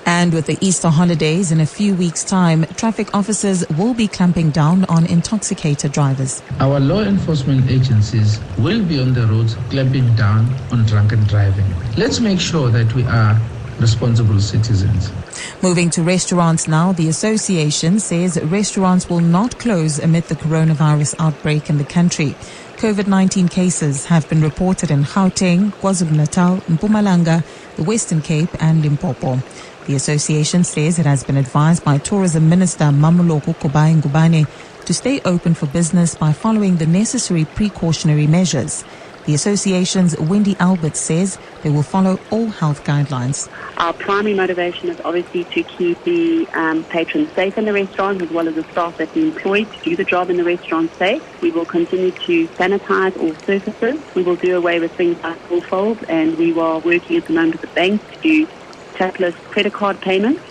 And with the Easter holidays in a few weeks' time, traffic officers will be clamping down on intoxicated drivers. Our law enforcement agencies will be on the roads clamping down on drunken driving. Let's make sure that we are responsible citizens. Moving to restaurants now, the association says restaurants will not close amid the coronavirus outbreak in the country. COVID-19 cases have been reported in Gauteng, KwaZulu-Natal, Mpumalanga, the Western Cape and Limpopo. The association says it has been advised by Tourism Minister Mamoloko Kobai Ngubane to stay open for business by following the necessary precautionary measures. The association's Wendy Albert says they will follow all health guidelines. Our primary motivation is obviously to keep the patrons safe in the restaurant, as well as the staff that we employ to do the job in the restaurant safe. We will continue to sanitize all surfaces. We will do away with things like billfolds, and we are working at the moment with the banks to do tapless credit card payments.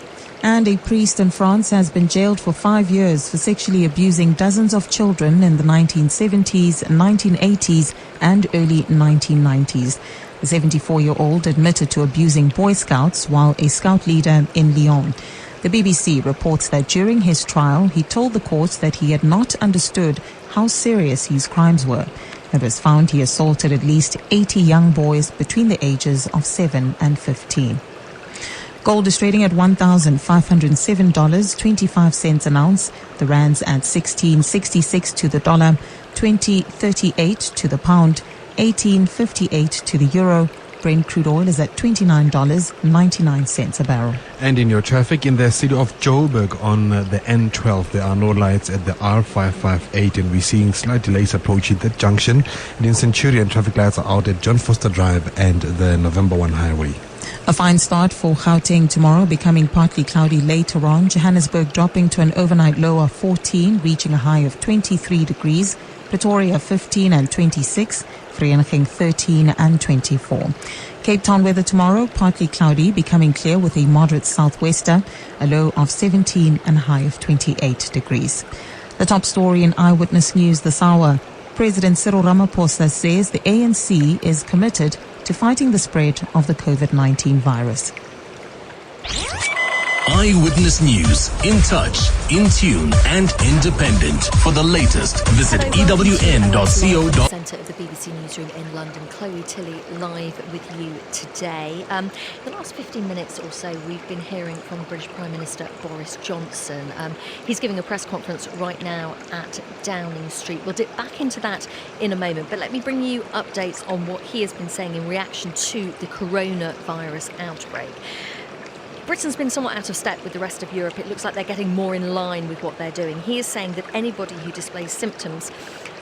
And a priest in France has been jailed for 5 years for sexually abusing dozens of children in the 1970s, 1980s and early 1990s. The 74-year-old admitted to abusing Boy Scouts while a scout leader in Lyon. The BBC reports that during his trial, he told the court that he had not understood how serious his crimes were. It was found he assaulted at least 80 young boys between the ages of 7 and 15. Gold is trading at $1,507.25 an ounce. The rand's at 16.66 to the dollar, 20.38 to the pound, 18.58 to the euro. Brent crude oil is at $29.99 a barrel. And in your traffic in the city of Joburg on the N12, there are no lights at the R558 and we're seeing slight delays approaching that junction. And in Centurion, traffic lights are out at John Foster Drive and the November 1 highway. A fine start for Gauteng tomorrow, becoming partly cloudy later on. Johannesburg dropping to an overnight low of 14, reaching a high of 23 degrees. Pretoria 15 and 26. Vereeniging 13 and 24. Cape Town weather tomorrow, partly cloudy, becoming clear with a moderate southwester, a low of 17 and a high of 28 degrees. The top story in Eyewitness News this hour. President Cyril Ramaphosa says the ANC is committed to fighting the spread of the COVID-19 virus. Eyewitness News. In touch, in tune, and independent. For the latest, visit ewn.co.uk. Centre of the BBC Newsroom in London. Chloe Tilley live with you today. The last 15 minutes or so, we've been hearing from British Prime Minister Boris Johnson. He's giving a press conference right now at Downing Street. We'll dip back into that in a moment, but let me bring you updates on what he has been saying in reaction to the coronavirus outbreak. Britain's been somewhat out of step with the rest of Europe. It looks like they're getting more in line with what they're doing. He is saying that anybody who displays symptoms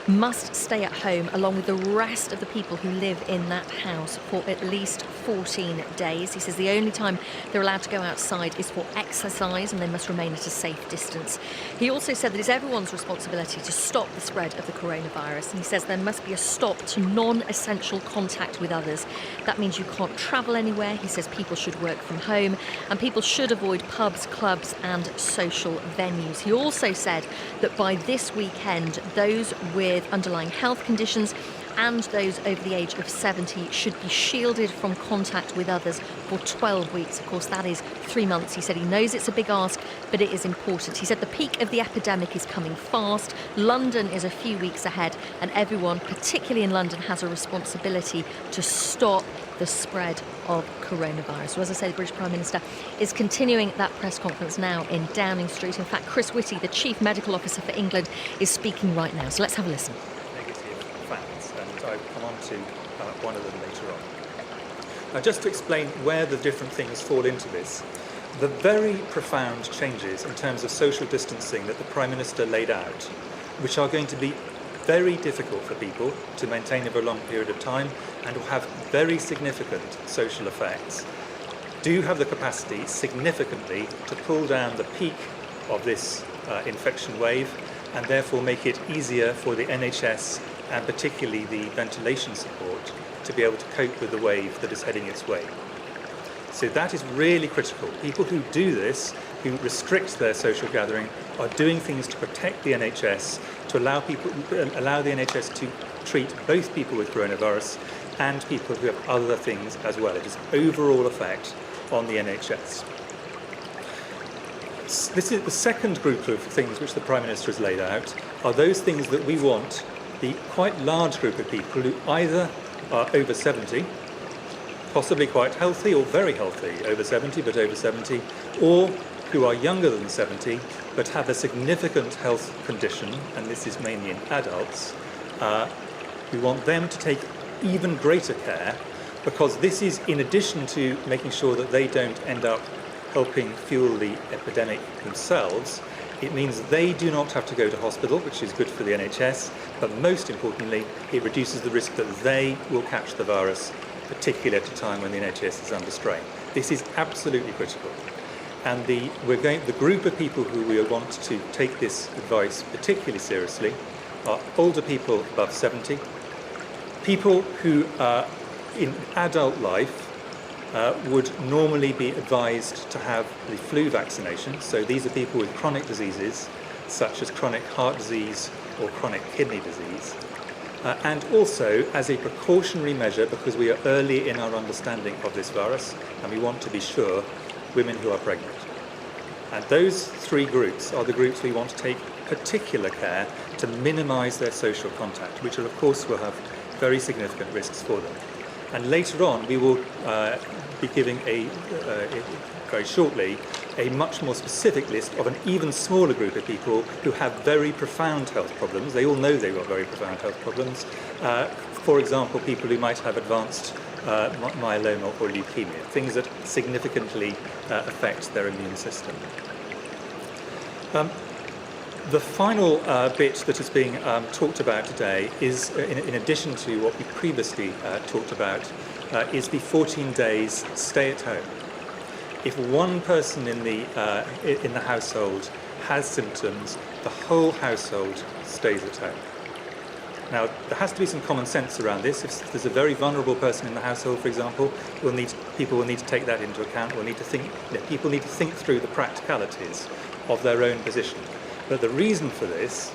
must stay at home along with the rest of the people who live in that house for at least 14 days. He says the only time they're allowed to go outside is for exercise and they must remain at a safe distance. He also said that it's everyone's responsibility to stop the spread of the coronavirus, and he says there must be a stop to non-essential contact with others. That means you can't travel anywhere. He says people should work from home and people should avoid pubs, clubs and social venues. He also said that by this weekend, those with underlying health conditions and those over the age of 70 should be shielded from contact with others for 12 weeks. Of course, that is 3 months. He said he knows it's a big ask, but it is important. He said the peak of the epidemic is coming fast. London is a few weeks ahead, and everyone, particularly in London, has a responsibility to stop the spread of coronavirus. So as I say, the British Prime Minister is continuing that press conference now in Downing Street. In fact, Chris Whitty, the Chief Medical Officer for England, is speaking right now. So let's have a listen. Negative facts, and I'll come on to one of them later on. Now, just to explain where the different things fall into this, the very profound changes in terms of social distancing that the Prime Minister laid out, which are going to be very difficult for people to maintain over a long period of time and will have very significant social effects, do have the capacity significantly to pull down the peak of this infection wave and therefore make it easier for the NHS and particularly the ventilation support to be able to cope with the wave that is heading its way. So that is really critical. People who do this, who restrict their social gathering, are doing things to protect the NHS, to allow the NHS to treat both people with coronavirus and people who have other things as well. It has overall effect on the NHS. This is the second group of things which the Prime Minister has laid out, are those things that we want the quite large group of people who either are over 70, possibly quite healthy or very healthy, over 70 but over 70, or who are younger than 70 but have a significant health condition, and this is mainly in adults. We want them to take even greater care, because this is in addition to making sure that they don't end up helping fuel the epidemic themselves. It means they do not have to go to hospital, which is good for the NHS, but most importantly, it reduces the risk that they will catch the virus, particularly at a time when the NHS is under strain. This is absolutely critical. And the group of people who we want to take this advice particularly seriously are older people above 70, people who in adult life would normally be advised to have the flu vaccination. So these are people with chronic diseases such as chronic heart disease or chronic kidney disease. And also as a precautionary measure, because we are early in our understanding of this virus and we want to be sure, women who are pregnant. And those three groups are the groups we want to take particular care to minimise their social contact, which of course will have very significant risks for them. And later on we will be giving very shortly a much more specific list of an even smaller group of people who have very profound health problems. They all know they've got very profound health problems. For example, people who might have advanced myeloma or leukemia, things that significantly affect their immune system. The final bit that is being talked about today is, in addition to what we previously talked about, is the 14 days stay at home. If one person in the household has symptoms, the whole household stays at home. Now, there has to be some common sense around this. If there's a very vulnerable person in the household, for example, people will need to take that into account. People need to think through the practicalities of their own position. But the reason for this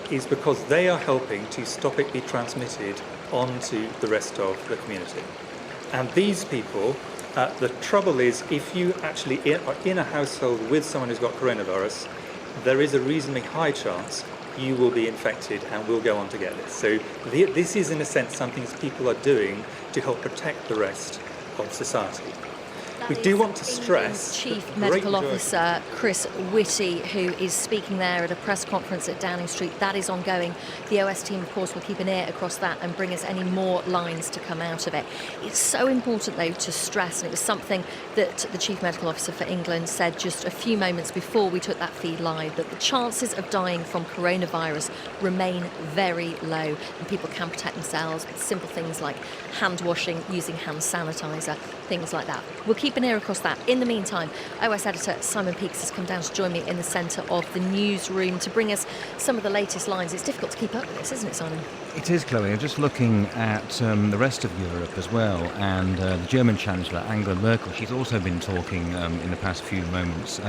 is because they are helping to stop it be transmitted onto the rest of the community. And these people, the trouble is, if you actually are in a household with someone who's got coronavirus, there is a reasonably high chance you will be infected and will go on to get this. So this is, in a sense, something people are doing to help protect the rest of society. We do want to stress Chief Medical Officer Chris Whitty, who is speaking there at a press conference at Downing Street. That is ongoing. The OS team, of course, will keep an ear across that and bring us any more lines to come out of it. It's so important, though, to stress, and it was something that the Chief Medical Officer for England said just a few moments before we took that feed live, that the chances of dying from coronavirus remain very low, and people can protect themselves with simple things like hand washing, using hand sanitizer, things like that. We'll keep an ear across that. In the meantime, OS editor Simon Peakes has come down to join me in the centre of the newsroom to bring us some of the latest lines. It's difficult to keep up with this, isn't it, Simon? It is, Chloe. I'm just looking at the rest of Europe as well, and the German Chancellor, Angela Merkel, she's also been talking in the past few moments,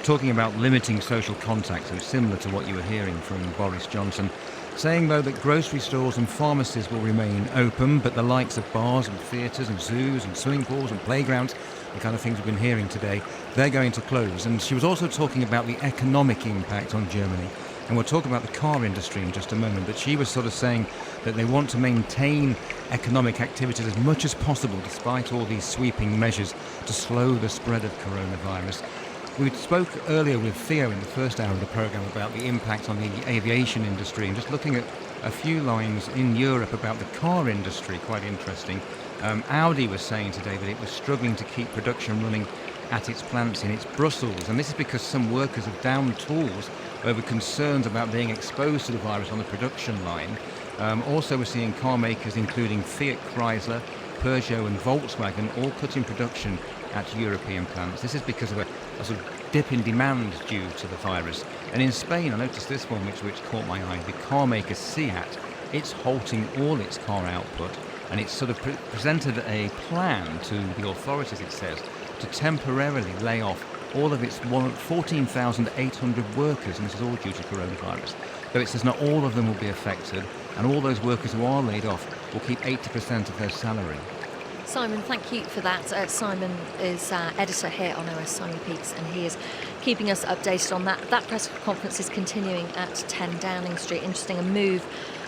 talking about limiting social contact, so similar to what you were hearing from Boris Johnson, saying, though, that grocery stores and pharmacies will remain open, but the likes of bars and theatres and zoos and swimming pools and playgrounds, the kind of things we've been hearing today, they're going to close. And she was also talking about the economic impact on Germany. And we'll talk about the car industry in just a moment, but she was sort of saying that they want to maintain economic activities as much as possible, despite all these sweeping measures to slow the spread of coronavirus. We spoke earlier with Theo in the first hour of the programme about the impact on the aviation industry, and just looking at a few lines in Europe about the car industry, quite interesting. Audi was saying today that it was struggling to keep production running at its plants in its Brussels, and this is because some workers have downed tools over concerns about being exposed to the virus on the production line. Also, we're seeing car makers including Fiat, Chrysler, Peugeot and Volkswagen all cutting production at European plants. This is because of a sort of dip in demand due to the virus. And in Spain, I noticed this one which caught my eye. The car maker Fiat, it's halting all its car output, and it's sort of presented a plan to the authorities, it says, to temporarily lay off all of its 14,800 workers, and this is all due to coronavirus. Though it says not all of them will be affected, and all those workers who are laid off will keep 80% of their salary. Simon, thank you for that. Simon is editor here on OS, Simon Peaks, and he is keeping us updated on that. That press conference is continuing at 10 Downing Street. Interesting, a move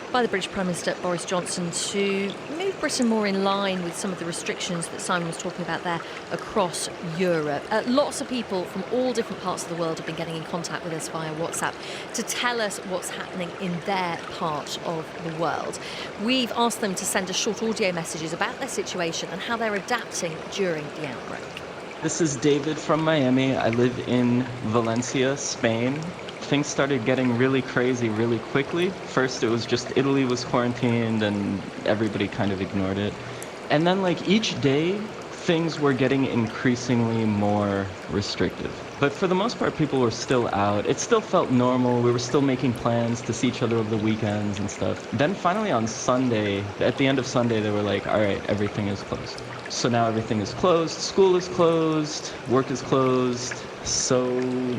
by the British Prime Minister Boris Johnson to move Britain more in line with some of the restrictions that Simon was talking about there across Europe. Lots of people from all different parts of the world have been getting in contact with us via WhatsApp to tell us what's happening in their part of the world. We've asked them to send us short audio messages about their situation and how they're adapting during the outbreak. This is David from Miami. I live in Valencia, Spain. Things started getting really crazy really quickly. First, it was just Italy was quarantined and everybody kind of ignored it. And then each day, things were getting increasingly more restrictive. But for the most part, people were still out. It still felt normal. We were still making plans to see each other over the weekends and stuff. Then finally on Sunday, at the end of Sunday, they were like, all right, everything is closed. So now everything is closed. School is closed. Work is closed. So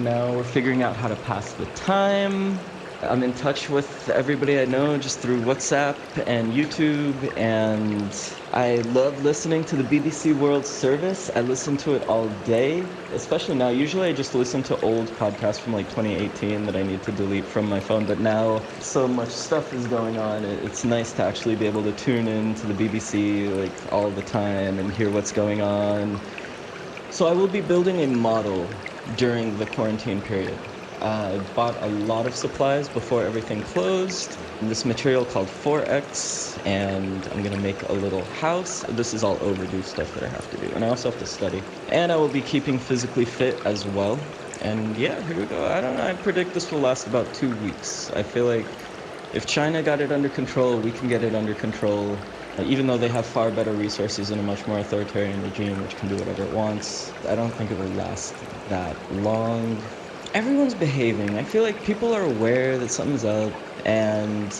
now we're figuring out how to pass the time. I'm in touch with everybody I know just through WhatsApp and YouTube, and I love listening to the BBC World Service. I listen to it all day, especially now. Usually I just listen to old podcasts from 2018 that I need to delete from my phone, but now so much stuff is going on. It's nice to actually be able to tune in to the BBC all the time and hear what's going on. So I will be building a model during the quarantine period. I bought a lot of supplies before everything closed. This material called 4X, and I'm going to make a little house. This is all overdue stuff that I have to do, and I also have to study. And I will be keeping physically fit as well. And yeah, here we go. I don't know, I predict this will last about 2 weeks. I feel like if China got it under control, we can get it under control. Even though they have far better resources and a much more authoritarian regime which can do whatever it wants, I don't think it will last that long. Everyone's behaving. I feel like people are aware that something's up and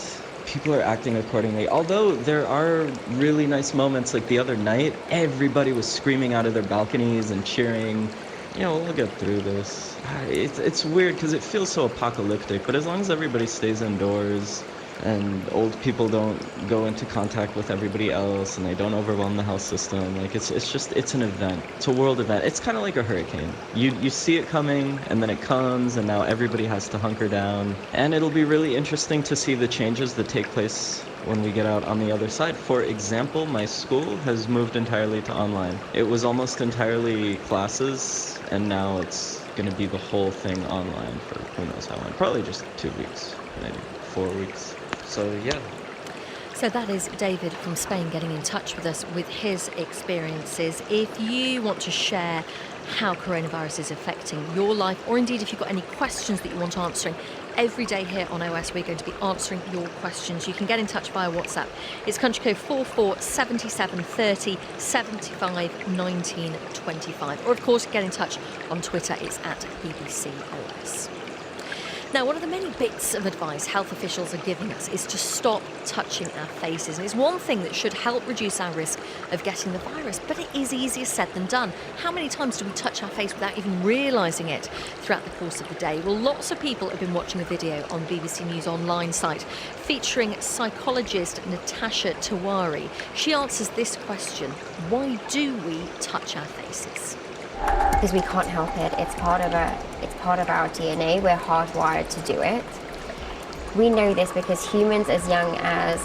people are acting accordingly. Although there are really nice moments, like the other night, everybody was screaming out of their balconies and cheering. We'll get through this. It's weird because it feels so apocalyptic, but as long as everybody stays indoors and old people don't go into contact with everybody else and they don't overwhelm the health system, it's an event. It's a world event. It's kind of like a hurricane. You see it coming, and then it comes, and now everybody has to hunker down. And it'll be really interesting to see the changes that take place when we get out on the other side. For example, my school has moved entirely to online. It was almost entirely classes, and now it's going to be the whole thing online for who knows how long. Probably just 2 weeks, maybe 4 weeks. So, yeah. So that is David from Spain getting in touch with us with his experiences. If you want to share how coronavirus is affecting your life, or indeed if you've got any questions that you want answering, every day here on OS we're going to be answering your questions. You can get in touch via WhatsApp. It's country code 447730 75 19 25. Or of course get in touch on Twitter. It's at BBC OS. Now, one of the many bits of advice health officials are giving us is to stop touching our faces. And it's one thing that should help reduce our risk of getting the virus, but it is easier said than done. How many times do we touch our face without even realising it throughout the course of the day? Well, lots of people have been watching a video on BBC News online site featuring psychologist Natasha Tawari. She answers this question: why do we touch our faces? Because we can't help it. It's part of our DNA. We're hardwired to do it. We know this because humans as young as